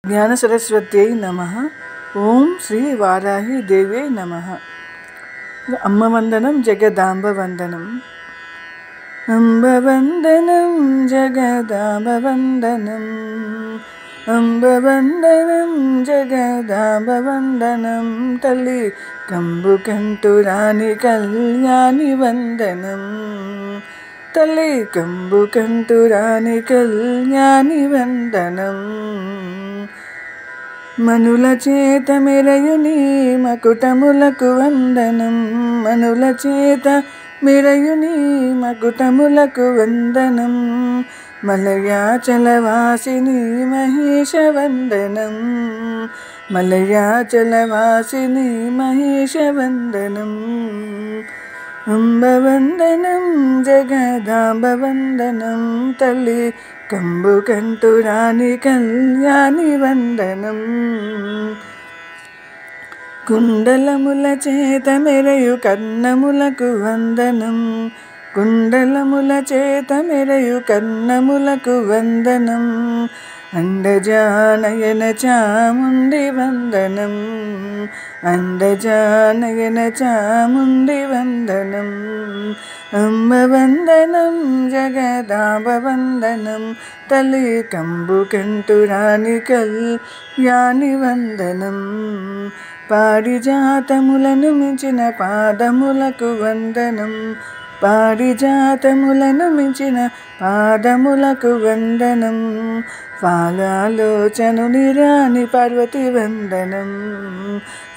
జ్ఞానసరస్వత్యై నమః. ఓం శ్రీ వారాహి దేవ్యై నమః. అమ్మ వందనం, జగదాంబ వందనం. అంబ వందనం, జగదాంబ వందనం. అంబ వందనం, జగదాంబ వందనం. తల్లి కంబు కంటురాని కళ్యాణి వందనం. తల్లి కంబు కంటురాని కళ్యాణి వందనం. మనుల చేత మెరయుని మకుటములకు వందనం. మనుల చేత మెరయుని మకుటములకు వందనం. మలయాచలవాసిని మహేశ వందనం. మలయాచలవాసిని మహేశ వందనం. అంబ వందనం, జగదాంబ వందనం. తల్లి కంబు కంటురాని కళ్యాణి వందనం. కుండలముల చేత మెరయు కర్ణములకు వందనం. కుండలముల చేత మెరయు కర్ణములకు వందనం. అండజానయన చాముండి వందనం. అండజానయన చాముండి వందనం. అంబ వందనం, జగదాంబ వందనం. తల్లి కంబు కంటురాని కళ్యాణి వందనం. పారిజాతములను మించిన పాదములకు వందనం. పారిజాతములను మించిన పాదములకు వందనం. ఫాలాలోచనుని రాణి పార్వతి వందనం.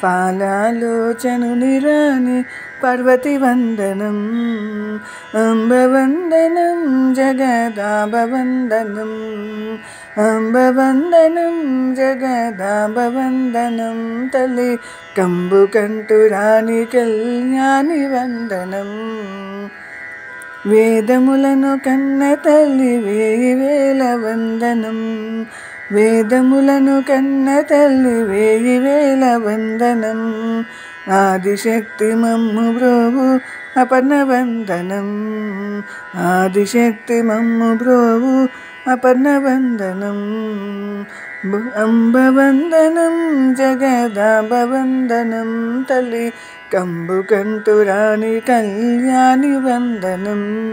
ఫాలాలోచనుని రాణి పార్వతి వందనం. అంబ వందనం, జగదాంబ వందనం. అంబ వందనం, జగదాంబ వందనం. తల్లి కంబు కంటురాని కళ్యాణి వందనం. వేదములను కన్న తల్లి వేయి వేల వందనం. వేదములను కన్న తల్లి వేయి వేల వందనం. ఆదిశక్తి మమ్ము బ్రోవు అపర్ణ వందనం. ఆదిశక్తి మమ్ము బ్రోవు అపర్ణ వందనం. అంబ వందనం, జగదాంబ వందనం. తల్లి కంబు కంటురాని కళ్యాణి వందనం.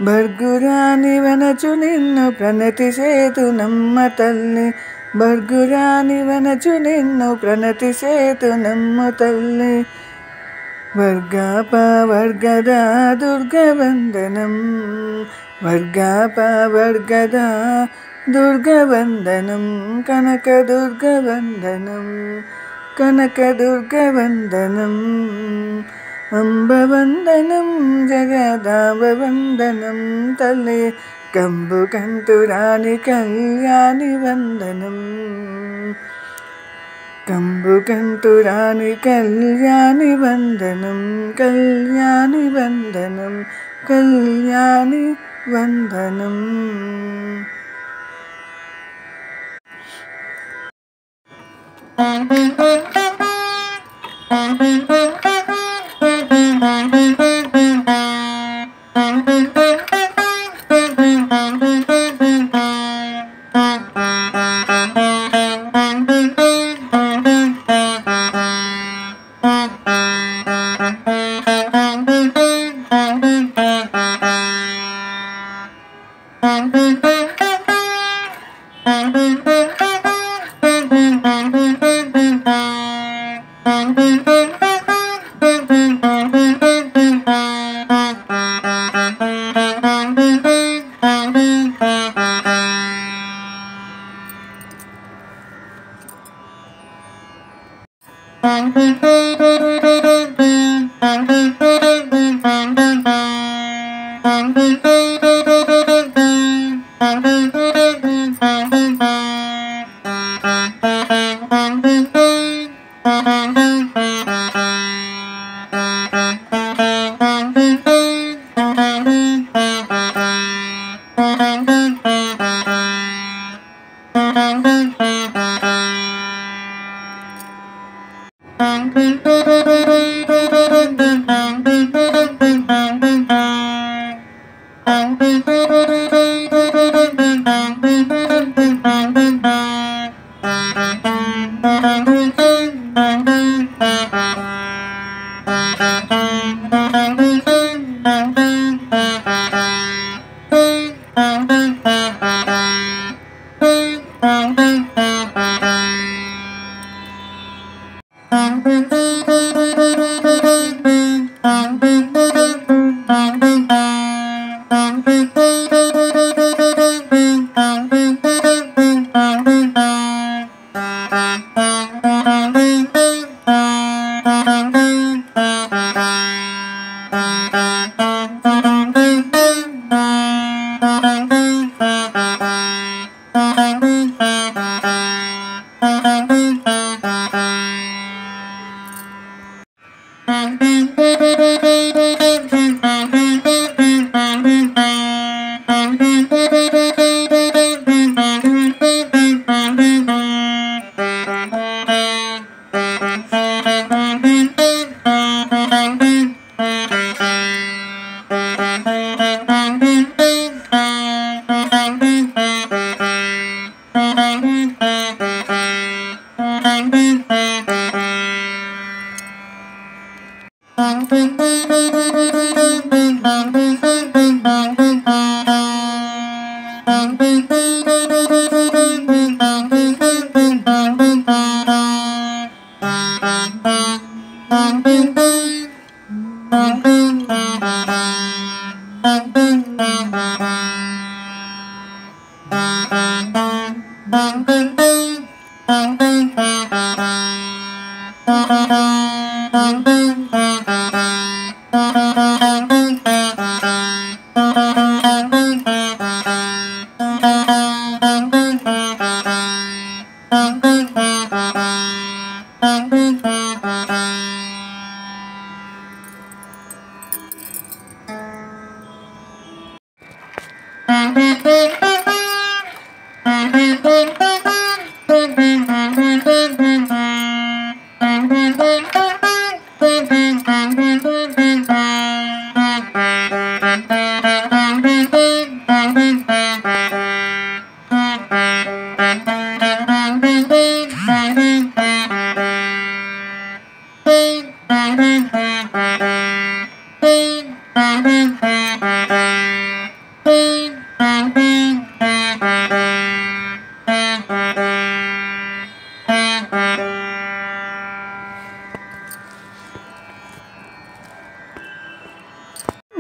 భర్గురాని వనచు నిన్ను ప్రణతి సేతునమ్మ తల్లి. భర్గురాని వనచు నిన్ను ప్రణతి సేతునమ్మ తల్లి. వర్గాప వర్గదా దుర్గ వందనం. వర్గాప వర్గదా దుర్గ వందనం. కనక దుర్గ వందనం. కనక దుర్గ వందనం. అంబ వందనం, జగదాంబ వందనం. తల్లి కంబు కంటురాని కళ్యాణి వందనం. కంబు కంటురాని కళ్యాణి వందనం. కళ్యాణి వందనం. కళ్యాణి వందనం.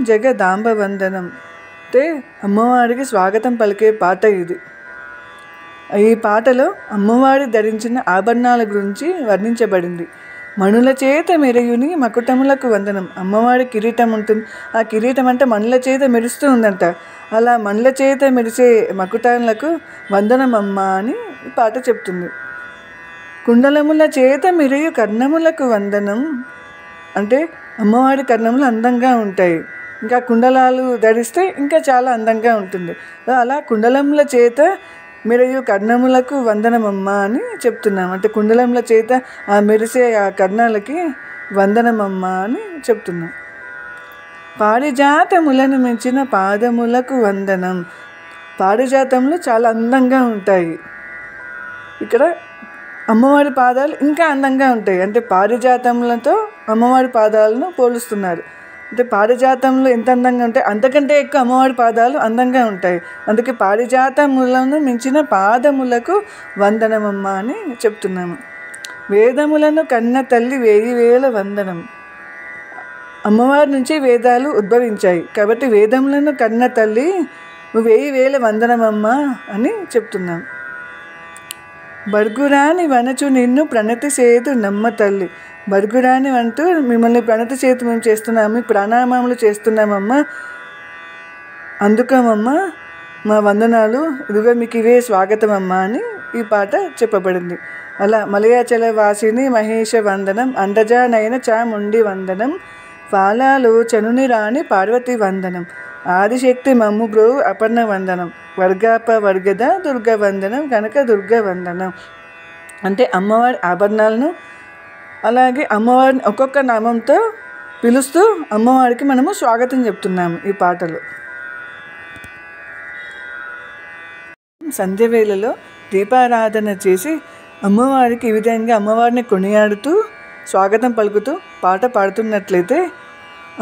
జగదాంబ వందనం అంటే అమ్మవారికి స్వాగతం పలికే పాట ఇది. ఈ పాటలో అమ్మవారి ధరించిన ఆభరణాల గురించి వర్ణించబడింది. మణుల చేత మెరయుని మకుటములకు వందనం. అమ్మవారి కిరీటం ఉంటుంది, ఆ కిరీటం అంటే మణుల చేత మెరుస్తూ ఉందంట. అలా మణుల చేత మెరిసే మకుటాలకు వందనమమ్మ అని ఈ పాట చెప్తుంది. కుండలముల చేత మెరియు కర్ణములకు వందనం అంటే అమ్మవారి కర్ణములు అందంగా ఉంటాయి, ఇంకా కుండలాలు ధరిస్తే ఇంకా చాలా అందంగా ఉంటుంది. అలా కుండలముల చేత మెరియు కర్ణములకు వందనమమ్మ అని చెప్తున్నాం. అంటే కుండలముల చేత ఆ మెరిసే ఆ కర్ణాలకి వందనమమ్మ అని చెప్తున్నాం. పారిజాతములను మించిన పాదములకు వందనం. పారిజాతములు చాలా అందంగా ఉంటాయి. ఇక్కడ అమ్మవారి పాదాలు ఇంకా అందంగా ఉంటాయి. అంటే పారిజాతములతో అమ్మవారి పాదాలను పోలుస్తున్నారు. అంటే పారిజాతంలో ఎంత అందంగా ఉంటాయి అంతకంటే ఎక్కువ అమ్మవారి పాదాలు అందంగా ఉంటాయి. అందుకే పారిజాతములను మించిన పాదములకు వందనమమ్మ అని చెప్తున్నాము. వేదములను కన్న తల్లి 1000 వందనం. అమ్మవారి నుంచి వేదాలు ఉద్భవించాయి కాబట్టి వేదములను కన్న తల్లి 1000 వందనమమ్మ అని చెప్తున్నాం. బర్గురాని వనచు నిన్ను ప్రణతి సేతు నమ్మ తల్లి. బర్గురాని అంటూ మిమ్మల్ని ప్రణతి చేతు మేము చేస్తున్నాము, ప్రణామములు చేస్తున్నామమ్మా, అందుకోమమ్మ మా వందనాలు, ఇదిగో మీకు ఇవే స్వాగతమమ్మా అని ఈ పాట చెప్పబడింది. అలా మలయాచల వాసిని మహేష వందనం, అండజానయన చాముండి వందనం, పాలాలోచనుని రాణి పార్వతి వందనం, ఆదిశక్తి మమ్ము బ్రో అపర్ణ వందనం, వర్గాప వర్గద దుర్గ వందనం, కనక దుర్గ వందనం. అంటే అమ్మవారి ఆభరణాలను అలాగే అమ్మవారిని ఒక్కొక్క నామంతో పిలుస్తూ అమ్మవారికి మనము స్వాగతం చెప్తున్నాము ఈ పాటలో. సంధ్య వేళలో దీపారాధన చేసి అమ్మవారికి ఈ విధంగా అమ్మవారిని కొనియాడుతూ స్వాగతం పలుకుతూ పాట పాడుతున్నట్లయితే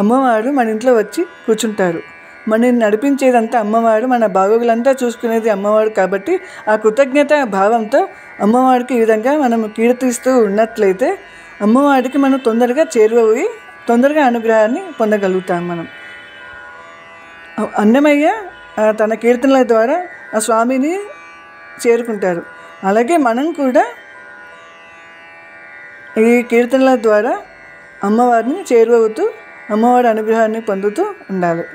అమ్మవారు మన ఇంట్లో వచ్చి కూర్చుంటారు. మనని నడిపించేదంతా అమ్మవారు, మన బాగోగులంతా చూసుకునేది అమ్మవారు. కాబట్టి ఆ కృతజ్ఞత భావంతో అమ్మవారికి ఈ విధంగా మనం కీర్తిస్తూ ఉన్నట్లయితే అమ్మవారికి మనం తొందరగా చేరువవి తొందరగా అనుగ్రహాన్ని పొందగలుగుతాం. మనం అన్నమయ్య తన కీర్తనల ద్వారా ఆ స్వామిని చేరుకుంటారు. అలాగే మనం కూడా ఈ కీర్తనల ద్వారా అమ్మవారిని చేరువవుతూ అమ్మవారి అనుగ్రహాన్ని పొందుతూ ఉండాలి.